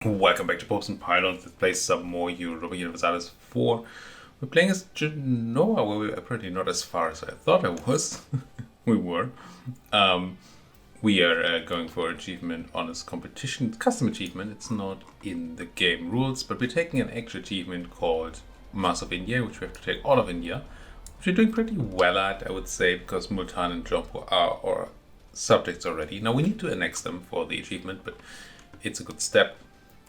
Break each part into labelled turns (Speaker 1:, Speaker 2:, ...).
Speaker 1: Welcome back to Popes and Pylons. Let's play some more Europa Universalis 4. We're playing as Genoa, where we're apparently not as far as I thought I was. We were. We are going for achievement honest competition, custom achievement. It's not in the game rules, but we're taking an extra achievement called Mass of India, which we have to take all of India, which we're doing pretty well at, I would say, because Multan and Jompo are our subjects already. Now we need to annex them for the achievement, but it's a good step.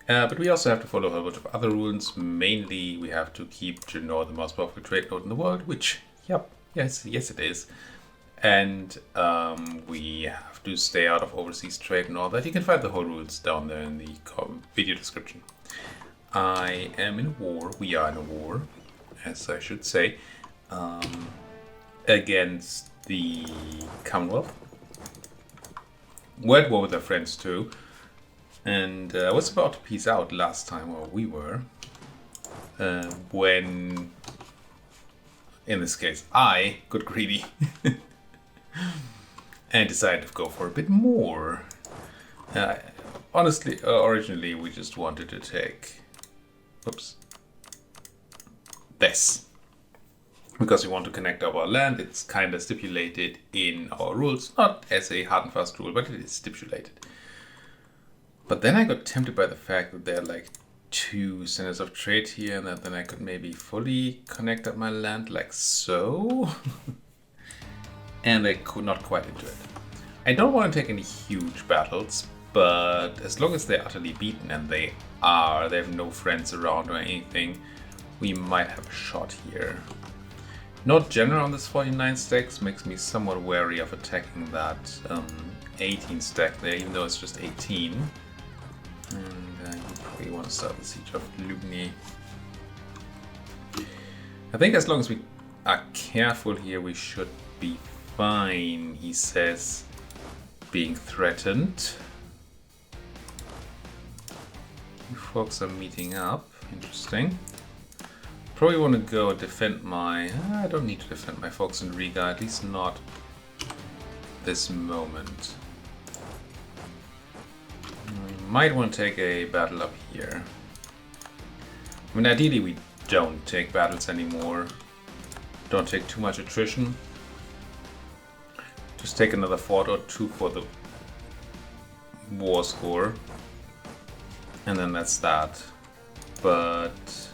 Speaker 1: But we also have to follow a whole bunch of other rules. Mainly, we have to keep Genoa the most powerful trade node in the world, which, yes it is. And we have to stay out of overseas trade and all that. You can find the whole rules down there in the video description. I am in a war. We are in a war, as I should say, against the Commonwealth. We're at war with our friends too. And I was about to peace out last time, or we were, when, in this case, I got greedy and decided to go for a bit more. Honestly, originally we just wanted to take, this. Because we want to connect our land. It's kind of stipulated in our rules, not as a hard and fast rule, but it is stipulated. But then I got tempted by the fact that there are like 2 centers of trade here, and that then I could maybe fully connect up my land like so. And I could not quite into it. I don't want to take any huge battles, but as long as they're utterly beaten, and they have no friends around or anything, we might have a shot here. Not general on this 49 stacks makes me somewhat wary of attacking that 18 stack there, even though it's just 18. And you probably want to start the siege of Lubeck. I think as long as we are careful here, we should be fine, he says, being threatened. You folks are meeting up. Interesting. Probably want to go defend my... I don't need to defend my folks in Riga, at least not this moment. Might want to take a battle up here. I mean, ideally we don't take battles anymore. Don't take too much attrition. Just take another fort or 2 for the war score. And then that's that. But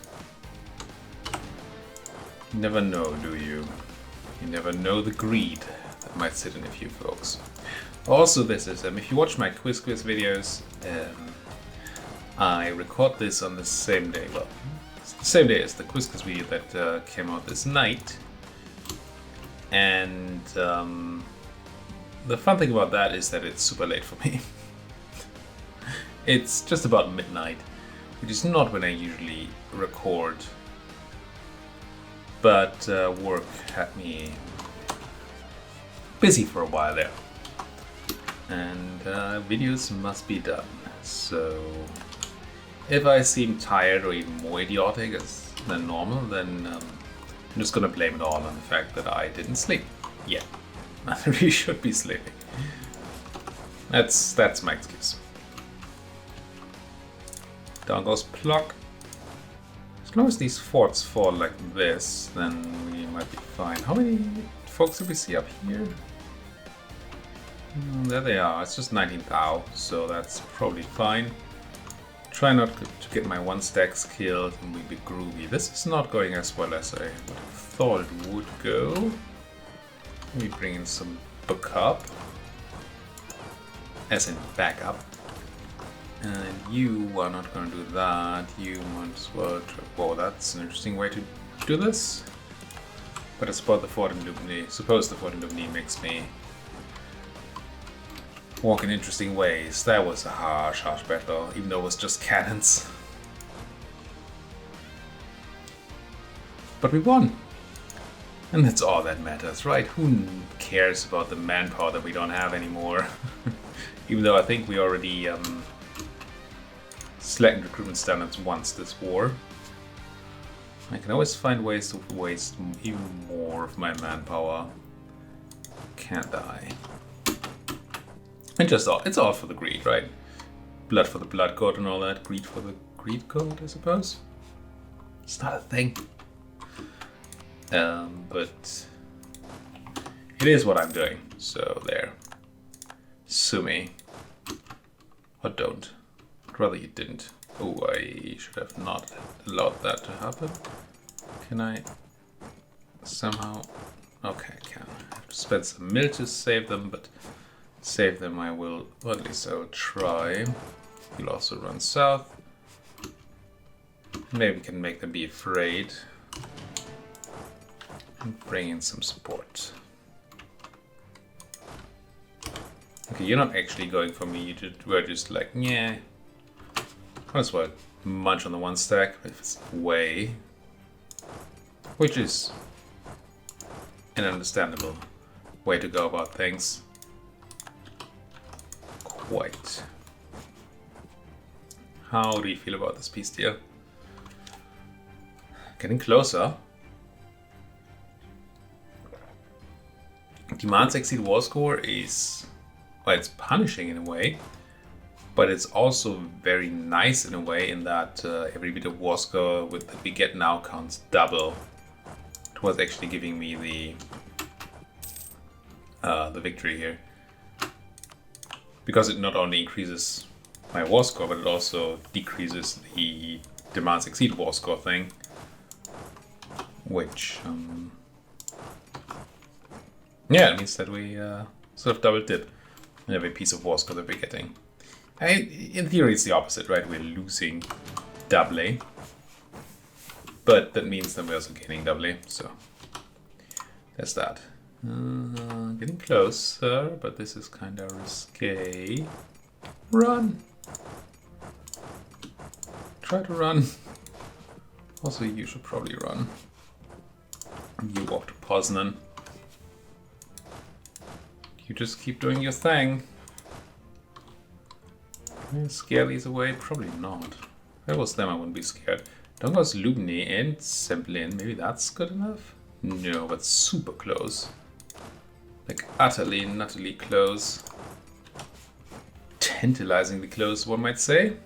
Speaker 1: you never know, do you? You never know the greed that might sit in a few folks. Also, this is, if you watch my quiz videos, I record this on the same day, well, the same day as the quiz video that came out this night. And the fun thing about that is that it's super late for me. It's just about midnight, which is not when I usually record. But work had me busy for a while there. And videos must be done. So if I seem tired or even more idiotic than normal, then I'm just gonna blame it all on the fact that I didn't sleep. Yeah, I really should be sleeping. That's my excuse. Down goes Pluck. As long as these forts fall like this, then we might be fine. How many folks do we see up here? There they are. It's just 19,000, so that's probably fine. Try not to get my 1 stacks killed and we be groovy. This is not going as well as I would have thought it would go. Let me bring in some backup. As in backup. And you are not going to do that. You might as well try. Whoa, that's an interesting way to do this. But I suppose the fort in Lubeck makes me walk in interesting ways. That was a harsh battle, even though it was just cannons. But we won. And that's all that matters, right? Who cares about the manpower that we don't have anymore? Even though I think we already slackened recruitment standards once this war. I can always find ways to waste even more of my manpower. Can't I? And it's all for the greed, right? blood for the blood god and all that. Greed for the greed god, I suppose. It's not a thing. But it is what I'm doing. So there. Sue me. Or don't. I'd rather you didn't. Oh, I should have not allowed that to happen. Can I somehow... Okay, I can. I have to spend some mil to save them, but save them I will, or at least I will try. You'll also run south. Maybe we can make them be afraid. And bring in some support. Okay, you're not actually going for me, you were just like, yeah. Might as well munch on the one stack, but if it's away. Which is an understandable way to go about things. Quite. How do you feel about this piece, dear? Getting closer. Demands exceed war score is, well, it's punishing in a way, but it's also very nice in a way in that every bit of war score that we get now counts double towards actually giving me the victory here. Because it not only increases my war score, but it also decreases the demands exceed war score thing, which yeah, it means that we sort of double dip in every piece of war score that we're getting. In theory, it's the opposite, right? We're losing doubly, but that means that we're also gaining doubly. So there's that. Getting closer, but this is kind of risque. Run! Try to run. Also, you should probably run. You walk to Poznan. You just keep doing your thing. Scare these away? Probably not. If it was them, I wouldn't be scared. Dongos Lubni and Semplin. Maybe that's good enough? No, but super close. Like utterly, nutterly close. Tantalizingly close, one might say.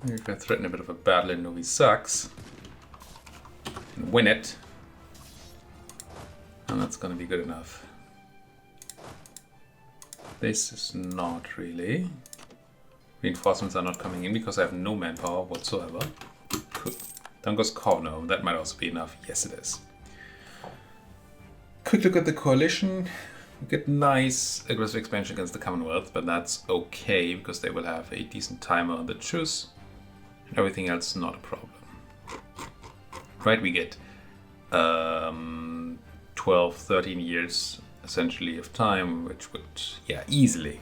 Speaker 1: Maybe if I threaten a bit of a battle in Novi sucks and win it, and that's gonna be good enough. This is not really. Reinforcements are not coming in because I have no manpower whatsoever. Cool. Dongos Korno, that might also be enough. Yes, it is. Quick look at the coalition. We get nice aggressive expansion against the Commonwealth, but that's okay because they will have a decent timer on the truce. Everything else not a problem. Right, we get 12, 13 years essentially of time, which would, yeah, easily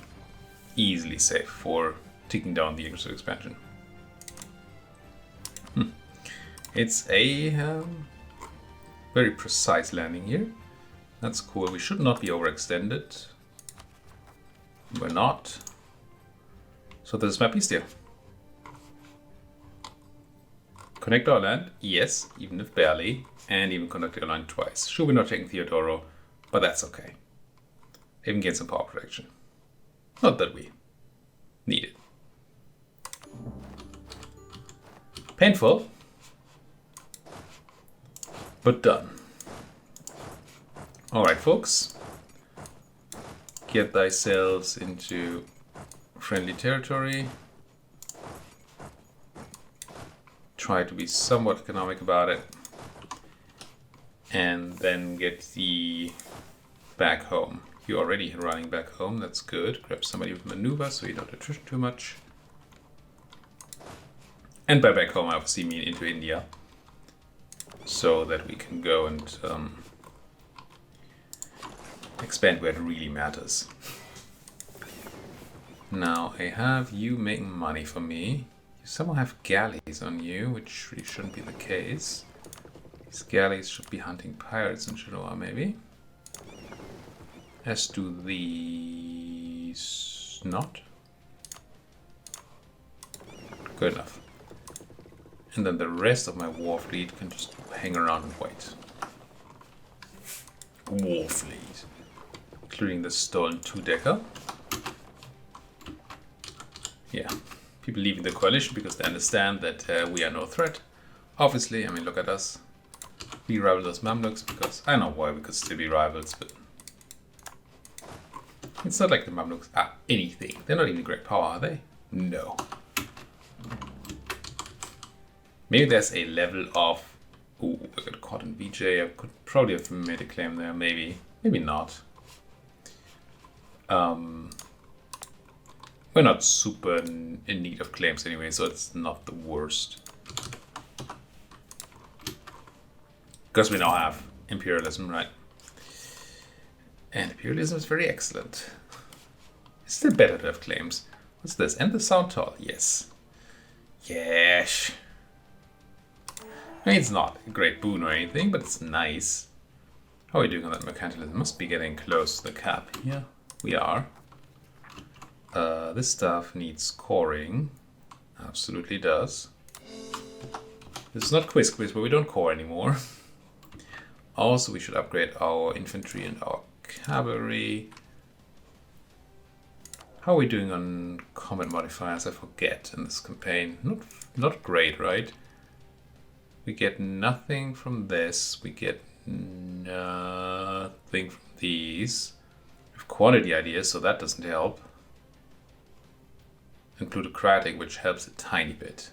Speaker 1: save for taking down the aggressive expansion. It's a very precise landing here. That's cool. We should not be overextended. We're not. So this is my piece there. Connect our land? Yes, even if barely. And even connect our line twice. Sure, we're not taking Theodoro, but that's okay. Even gain some power protection. Not that we need it. Painful, but done. Alright, folks. Get thyself into friendly territory. Try to be somewhat economic about it. And then get the back home. You're already running back home, that's good. Grab somebody with maneuver so you don't attrition too much. And by back home I obviously mean into India. So that we can go and expand where it really matters. Now I have you making money for me. You somehow have galleys on you, which really shouldn't be the case. These galleys should be hunting pirates in Genoa, maybe. As do these not. Good enough. And then the rest of my war fleet can just hang around and wait. War fleet. including the stolen 2-decker. Yeah, people leaving the coalition because they understand that we are no threat. Obviously, I mean, look at us. We rival those Mamluks because I don't know why we could still be rivals, but it's not like the Mamluks are anything. They're not even great power, are they? No. Maybe there's a level of... Ooh, I got caught in VJ. I could probably have made a claim there. Maybe. Maybe not. We're not super in need of claims anyway, so it's not the worst. Because we now have imperialism, right? And imperialism is very excellent. It's still better to have claims. What's this? And the sound toll. Yes. Yes. I mean, it's not a great boon or anything, but it's nice. How are we doing on that mercantilism? Must be getting close to the cap. Yeah, we are. This stuff needs coring. Absolutely does. This is not quiz, but we don't core anymore. Also, we should upgrade our infantry and our cavalry. How are we doing on combat modifiers? I forget in this campaign. Not great, right? We get nothing from this. We get nothing from these. We have quantity ideas, so that doesn't help. And plutocratic, which helps a tiny bit.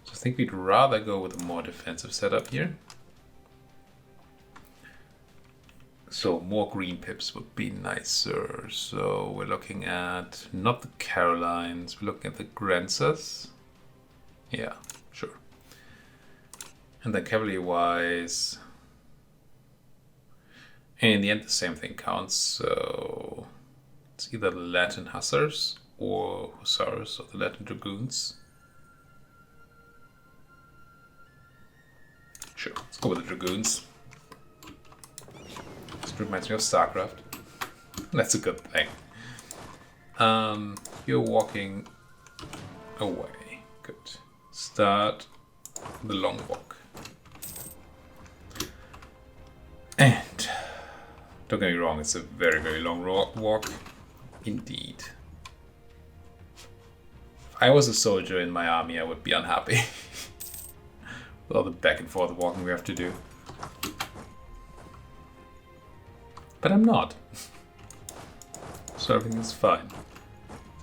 Speaker 1: So I think we'd rather go with a more defensive setup here. So more green pips would be nicer. So we're looking at not the Carolines, we're looking at the Grenzers. Yeah, sure. And then cavalry wise, and in the end the same thing counts. So it's either the Latin Hussars or Hussars or the Latin Dragoons. Sure, let's go with the Dragoons. This reminds me of StarCraft. That's a good thing. You're walking away. Good. Start the long walk. And don't get me wrong, it's a very, very long walk. Indeed. If I was a soldier in my army, I would be unhappy. With all the back and forth walking we have to do. But I'm not. So everything is fine. So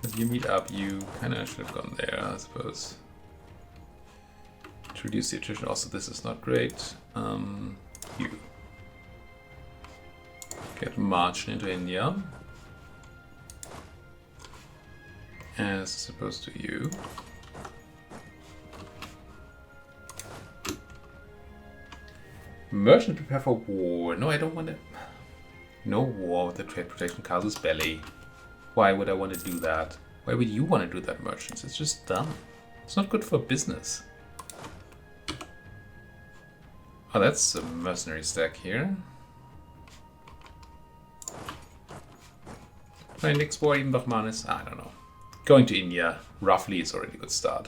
Speaker 1: if you meet up, you kind of should have gone there, I suppose. To reduce the attrition. Also, this is not great. You get marched into India. As opposed to you. Merchant prepare for war. No, I don't want to. No war with the trade protection casus belli. Why would I want to do that? Why would you want to do that, merchants? It's just dumb. It's not good for business. Oh, that's a mercenary stack here. Next war, even Bahmanis? I don't know. Going to India, roughly, is already a good start.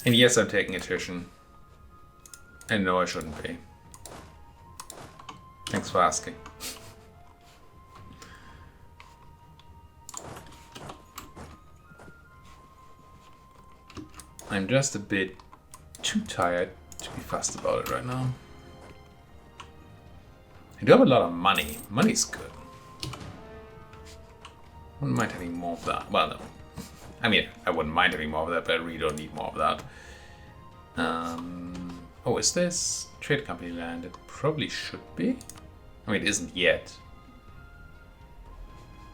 Speaker 1: And yes, I'm taking attrition. And no, I shouldn't be. Thanks for asking. I'm just a bit too tired to be fussed about it right now. I do have a lot of money. Money's good. I wouldn't mind having more of that. Well, no. I mean, I wouldn't mind having more of that, but I really don't need more of that. Oh, is this trade company land? It probably should be. I mean, it isn't yet.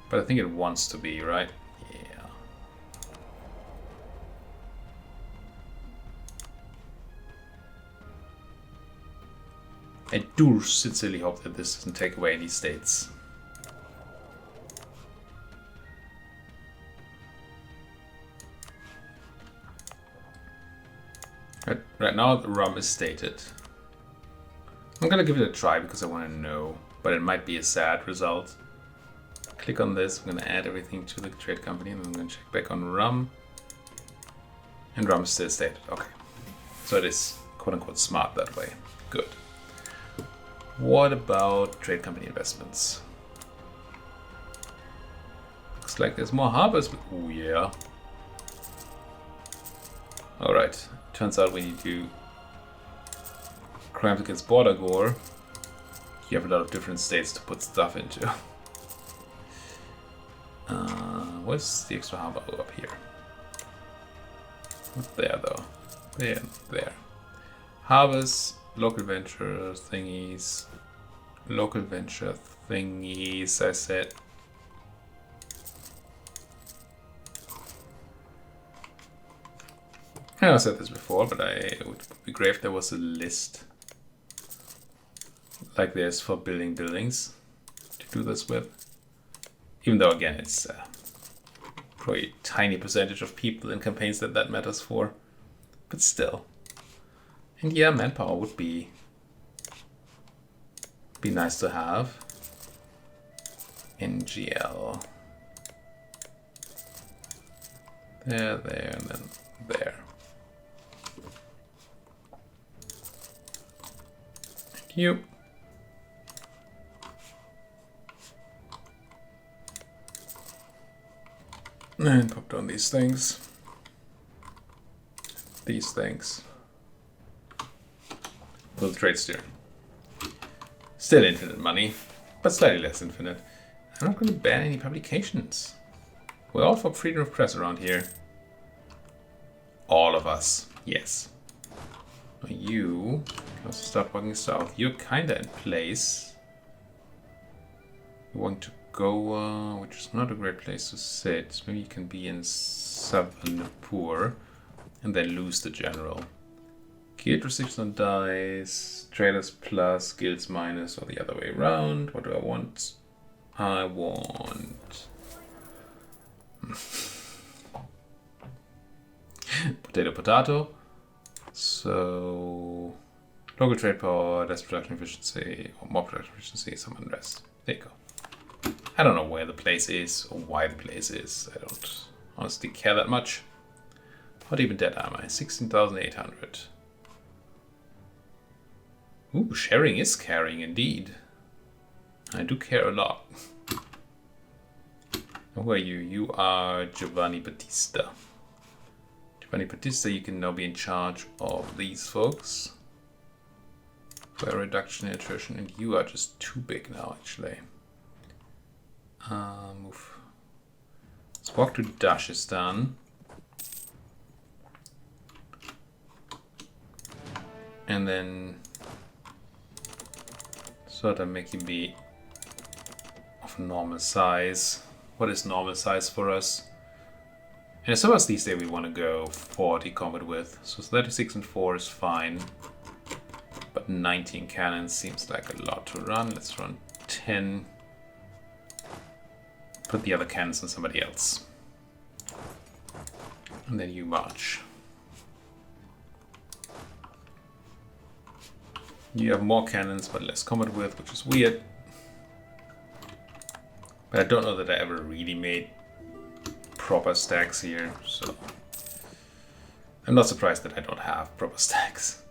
Speaker 1: But I think it wants to be, right? Yeah. I do sincerely hope that this doesn't take away any states. Right now, the RUM is stated. I'm gonna give it a try because I want to know, but it might be a sad result. Click on this, I'm gonna add everything to the trade company, and I'm gonna check back on RUM. And RUM is still stated, okay. So it is quote-unquote smart that way. Good. What about trade company investments? Looks like there's more harbors. Oh yeah. Alright. Turns out when you do crimes against border gore, you have a lot of different states to put stuff into. Where's the extra harbor? Oh, up here. Not there though. There, there. Harbors, local venture thingies. Local venture thingies, I said. I said this before, but it would be great if there was a list like this for building buildings to do this with. Even though, again, it's probably a tiny percentage of people in campaigns that matters for. But still. And yeah, manpower would be nice to have. NGL. There, and then there. Thank you. And pop down these things. These things. Build trade steer. Still infinite money, but slightly less infinite. I'm not going to ban any publications. We're all for freedom of press around here. All of us. Yes. You can also start walking south. You're kinda in place. You want to go, which is not a great place to sit. Maybe you can be in southern Nepal and then lose the general. Guild restriction on dice, traders plus, guilds minus, or the other way around. What do I want? I want potato, potato. So local trade power, less production efficiency, or more production efficiency, some unrest. There you go. I don't know where the place is or why the place is. I don't honestly care that much. What even dead am I? 16,800. Ooh, sharing is caring indeed. I do care a lot. Who are you? You are Giovanni Battista. Giovanni Battista, you can now be in charge of these folks. For a reduction in attrition, and you are just too big now, actually. Move. Let's walk to Dashistan. And then sort of make him be of normal size. What is normal size for us? And as far as these days we want to go 40 combat with. So 36 and 4 is fine. But 19 cannons seems like a lot to run. Let's run 10. Put the other cannons on somebody else. And then you march. You have more cannons, but less combat with, which is weird. But I don't know that I ever really made proper stacks here, so I'm not surprised that I don't have proper stacks.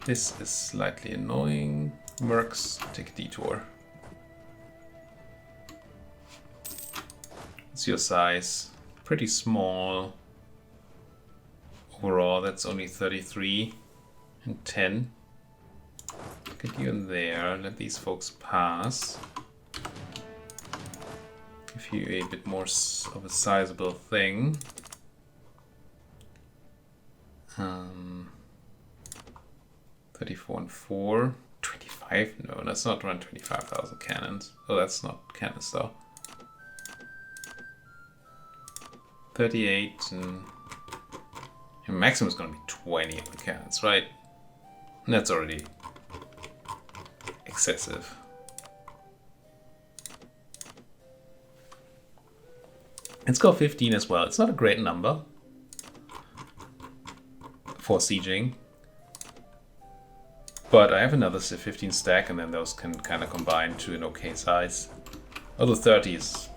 Speaker 1: This is slightly annoying. Mercs, take a detour. What's your size? Pretty small. Overall, that's only 33 and 10. Get you in there, let these folks pass. Give you a bit more of a sizable thing. 34 and 4. 25? No, let's not run 25,000 cannons. Oh, that's not cannons though. 38 and maximum is going to be 20 of the cannons, right? And that's already excessive. Let's go 15 as well. It's not a great number for sieging, but I have another 15 stack, and then those can kind of combine to an okay size. Although 30 is,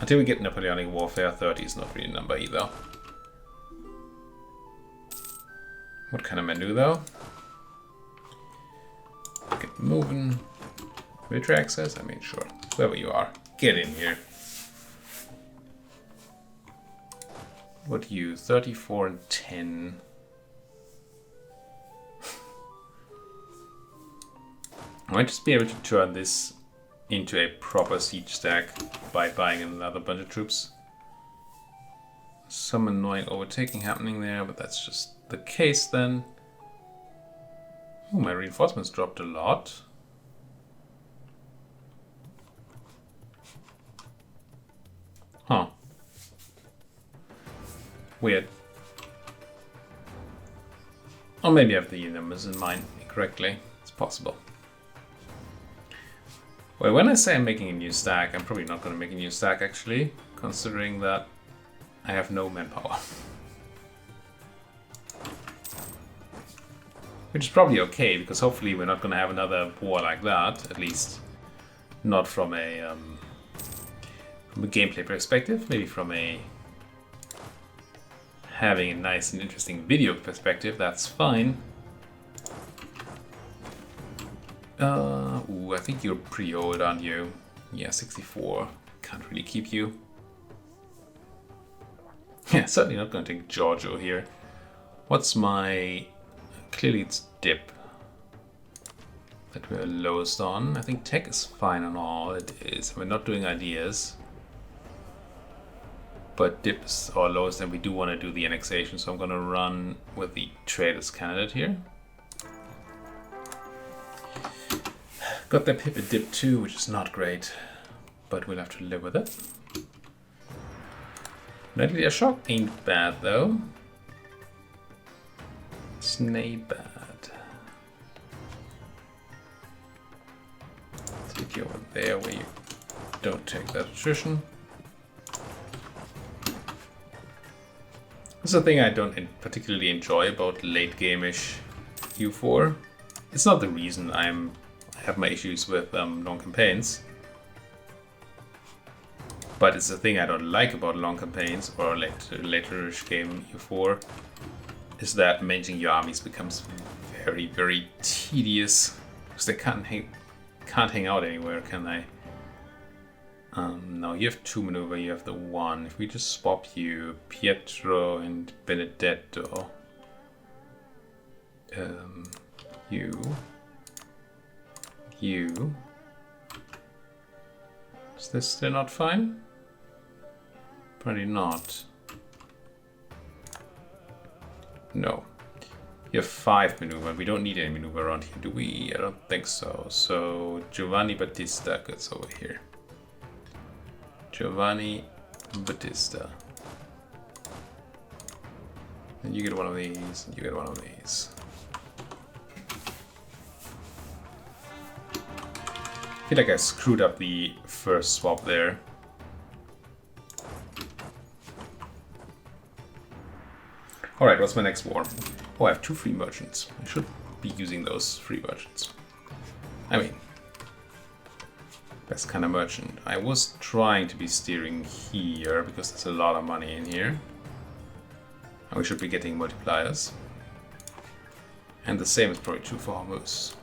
Speaker 1: until we get Napoleonic Warfare, 30 is not really a number either. What kind of menu though? moving. Military access? I mean, sure. Whoever you are, get in here. What are you? 34 and 10. I might just be able to turn this into a proper siege stack by buying another bunch of troops. Some annoying overtaking happening there, but that's just the case then. Oh, my reinforcements dropped a lot. Huh. Weird. Or maybe I have the numbers in mind incorrectly. It's possible. Well, when I say I'm making a new stack, I'm probably not going to make a new stack actually, considering that I have no manpower. Which is probably okay, because hopefully we're not going to have another war like that, at least not from a gameplay perspective, maybe from a having a nice and interesting video perspective, that's fine. Ooh, I think you're pretty old, aren't you? Yeah, 64. Can't really keep you. Yeah, certainly not going to take Giorgio here. What's my... Clearly it's dip that we're lowest on. I think tech is fine on all. It is. We're not doing ideas. But dip is our lowest, and we do want to do the annexation, so I'm going to run with the traders candidate here. Got that pip at dip 2, which is not great, but we'll have to live with it. Nuclear shock ain't bad though. It's nay bad. Take you over there where you don't take that attrition. This is a thing I don't particularly enjoy about late game-ish EU4. It's not the reason I have my issues with long campaigns, but it's the thing I don't like about long campaigns or later-ish game EU4 is that managing your armies becomes very, very tedious because they can't hang out anywhere, can they? No, you have 2 maneuver, you have the 1. If we just swap you, Pietro and Benedetto. You. Is this still not fine? Probably not. No. You have 5 maneuver. We don't need any maneuver around here, do we? I don't think so. So Giovanni Battista gets over here. Giovanni Battista. And you get one of these, and you get one of these. I feel like I screwed up the first swap there. Alright, what's my next war? Oh, I have 2 free merchants. I should be using those free merchants. I mean, best kind of merchant. I was trying to be steering here because there's a lot of money in here. And we should be getting multipliers. And the same is probably true for Hormuz.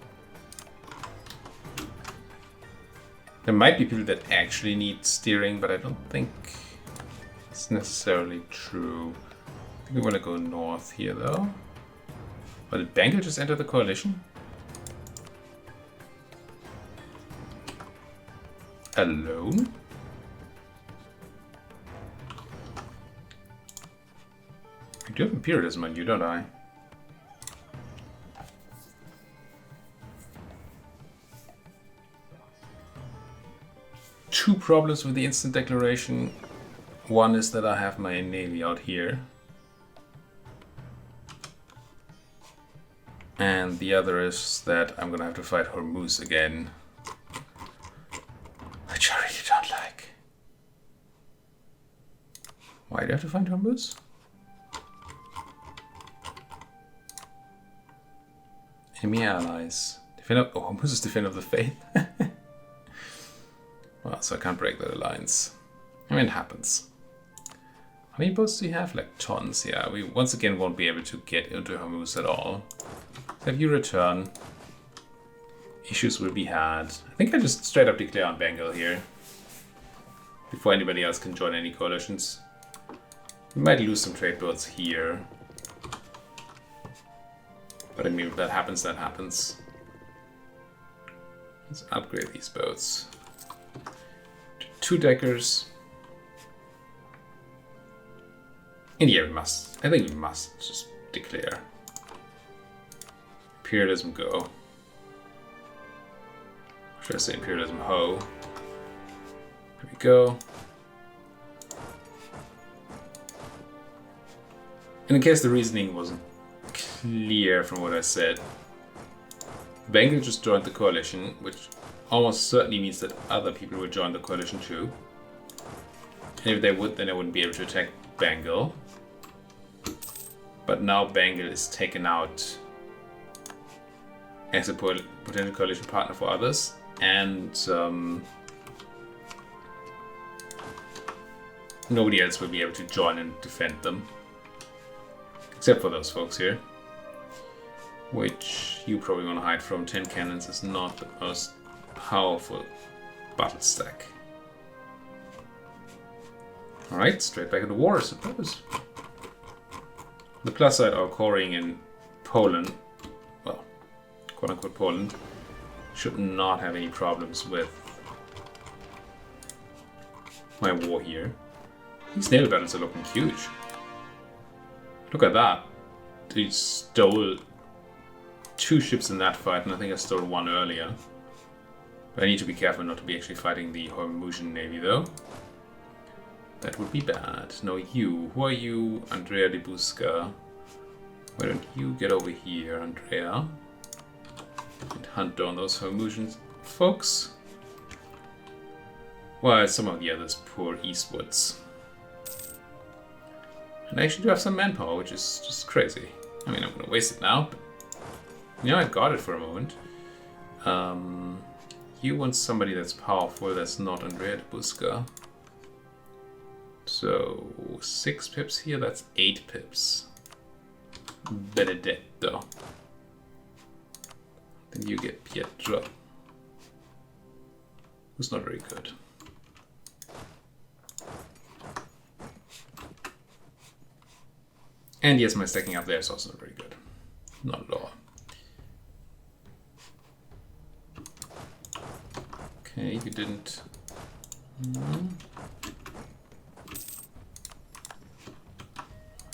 Speaker 1: There might be people that actually need steering, but I don't think it's necessarily true. I think we want to go north here though. But did Bengal just enter the coalition? Alone? I do have imperialism on you, don't I? Two problems with the instant declaration. One is that I have my navy out here. And the other is that I'm gonna have to fight Hormuz again. Which I really don't like. Why do I have to fight Hormuz? Enemy allies. Defender. Oh, Hormuz is Defender of the Faith. Well, so I can't break that alliance. I mean, it happens. How many boats do you have? Like tons, yeah. We once again won't be able to get into Hormuz at all. So if you return issues will be had. I think I just straight up declare on Bengal here before anybody else can join any coalitions. We might lose some trade boats here. But I mean, if that happens, that happens. Let's upgrade these boats to 2-deckers. And yeah, I think we must just declare. Imperialism go. Or should I say imperialism ho? Here we go. And in case the reasoning wasn't clear from what I said, Bengal just joined the coalition, which almost certainly means that other people will join the coalition too. And if they would, then I wouldn't be able to attack Bengal. But now Bengal is taken out as a potential coalition partner for others, and nobody else will be able to join and defend them. Except for those folks here. Which you probably want to hide from. 10 cannons is not the most powerful battle stack. Alright, straight back into war, I suppose. The plus side, our coring in Poland, well, quote unquote Poland, should not have any problems with my war here. These naval battles are looking huge. Look at that. They stole 2 ships in that fight, and I think I stole 1 earlier. But I need to be careful not to be actually fighting the Hormuzian Navy, though. That would be bad. No, you. Who are you? Andrea de Busca. Why don't you get over here, Andrea? And hunt down those Hormuzian folks. While some of the others pour eastwards. And I actually do have some manpower, which is just crazy. I mean, I'm going to waste it now, but you know, I got it for a moment. You want somebody that's powerful, that's not Andrea de Busca. So, 6 pips here, that's 8 pips. Benedetto. Then you get Pietro. Who's not very good. And yes, my stacking up there is also not very good. Not at all. Okay, you didn't...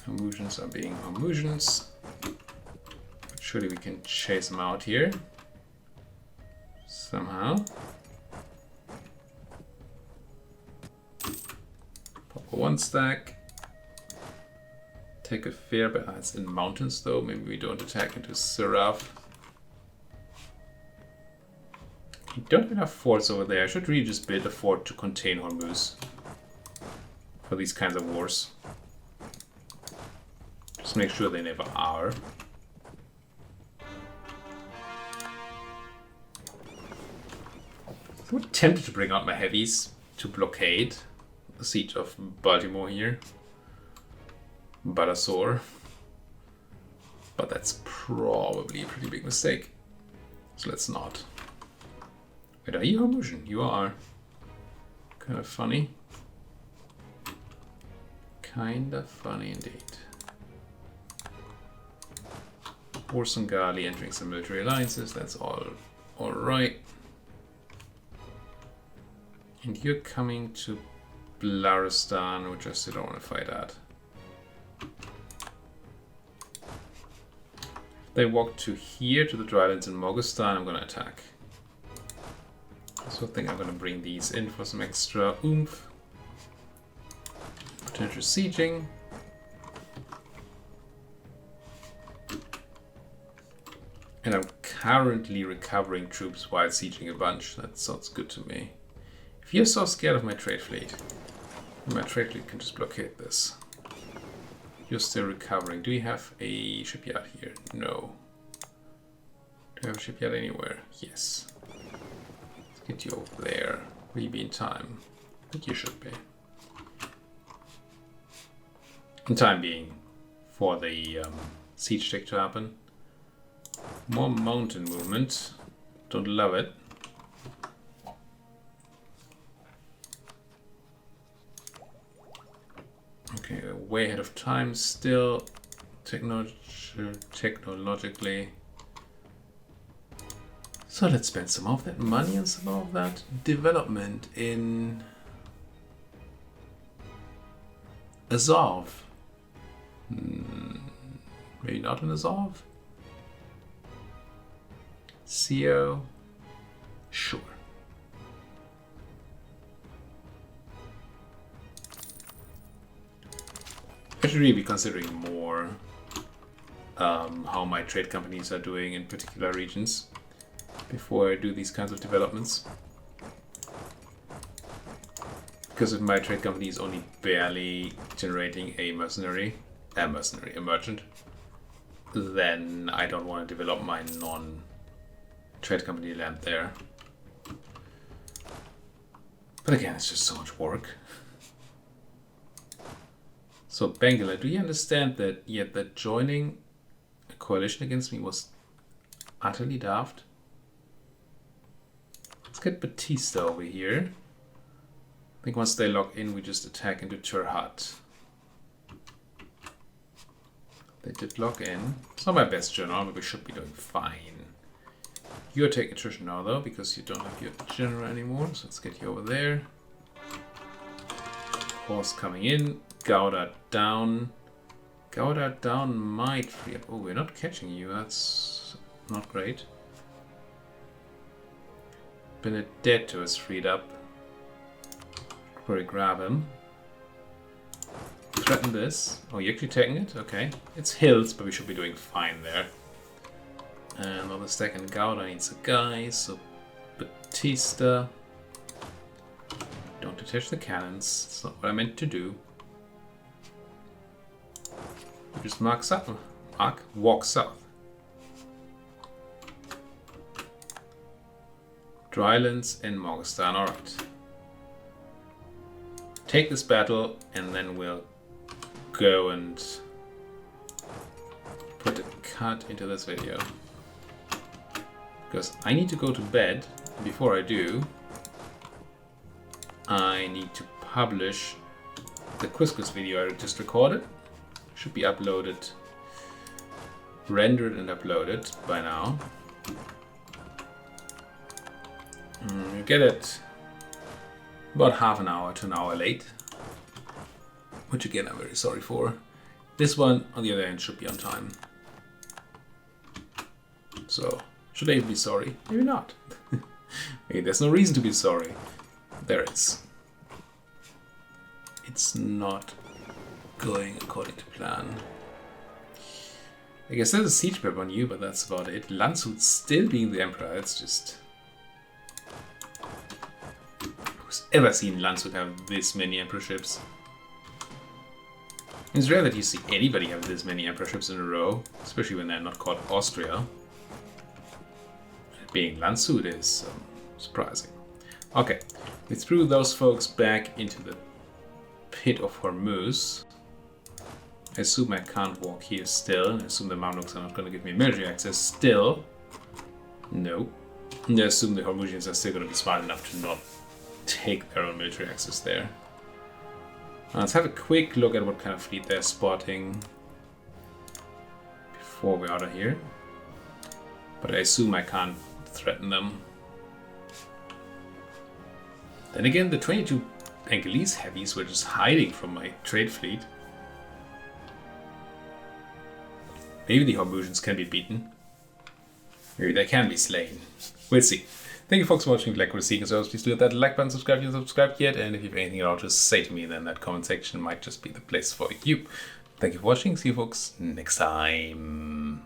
Speaker 1: Hormuzians are being Hormuzians. But surely we can chase them out here. Somehow. Pop a 1 stack. Take a fair, but it's in mountains though. Maybe we don't attack into Siraf. We don't have enough forts over there. I should really just build a fort to contain Hormuz for these kinds of wars. Just make sure they never are. I'm tempted to bring out my heavies to blockade the siege of Baltimore here. Balasore. But that's probably a pretty big mistake. So let's not. Wait, are you Hormuzian? You are. Kind of funny. Kind of funny indeed. Orson Gali entering some military alliances. That's all right. And you're coming to Blaristan, which I still don't want to fight at. They walk to here, to the drylands in Moghustan. I'm going to attack. So I think I'm going to bring these in for some extra oomph. Potential sieging. And I'm currently recovering troops while sieging a bunch. That sounds good to me. If you're so scared of my trade fleet can just blockade this. You're still recovering. Do you have a shipyard here? No. Do you have a shipyard anywhere? Yes. Let's get you over there. Will you be in time? I think you should be. In time being for the siege tick to happen. More mountain movement. Don't love it. Okay, way ahead of time still, technologically. So let's spend some of that money and some of that development in Azov. Maybe not in Azov? CO? Sure. I should really be considering more how my trade companies are doing in particular regions before I do these kinds of developments. Because if my trade company is only barely generating a merchant, then I don't want to develop my non-trade company land there. But again, it's just so much work. So Bangla, do you understand that that joining a coalition against me was utterly daft? Let's get Batista over here. I think once they log in, we just attack into Turhat. They did log in. It's not my best general, but we should be doing fine. You're taking attrition now though, because you don't have your general anymore. So let's get you over there. Horse coming in. Gouda down. Gouda down might free up. Oh, we're not catching you. That's not great. Benedetto is freed up. Probably grab him. Threaten this. Oh, you're actually taking it? Okay. It's hills, but we should be doing fine there. And on the second Gouda needs a guy, so Batista. Don't detach the cannons. That's not what I meant to do. Just walk south. Drylands and Morgenstern, alright. Take this battle and then we'll go and put a cut into this video. Because I need to go to bed. Before I do, I need to publish the Couscous video I just recorded. Should be uploaded, rendered and uploaded by now. You get it about half an hour to an hour late, which again I'm very sorry for. This one, on the other hand, should be on time. So, should I even be sorry? Maybe not. Maybe there's no reason to be sorry. There is. It's not going according to plan. I guess there's a siege prep on you, but that's about it. Landshut still being the emperor, it's just... Who's ever seen Landshut have this many emperorships? It's rare that you see anybody have this many emperorships in a row, especially when they're not called Austria. Being Landshut is surprising. Okay, we threw those folks back into the pit of Hormuz. I assume I can't walk here still. I assume the Mamluks are not going to give me military access still. No. And I assume the Hormuzians are still going to be smart enough to not take their own military access there. Let's have a quick look at what kind of fleet they're spotting before we're out of here. But I assume I can't threaten them. Then again, the 22 Angolese heavies were just hiding from my trade fleet. Maybe the Hormuzians can be beaten. Maybe they can be slain. We'll see. Thank you folks for watching. Like what you're seeing as well. Please do hit that like button, subscribe if you haven't subscribed yet, and if you have anything at all to say to me, then that comment section might just be the place for you. Thank you for watching. See you folks next time.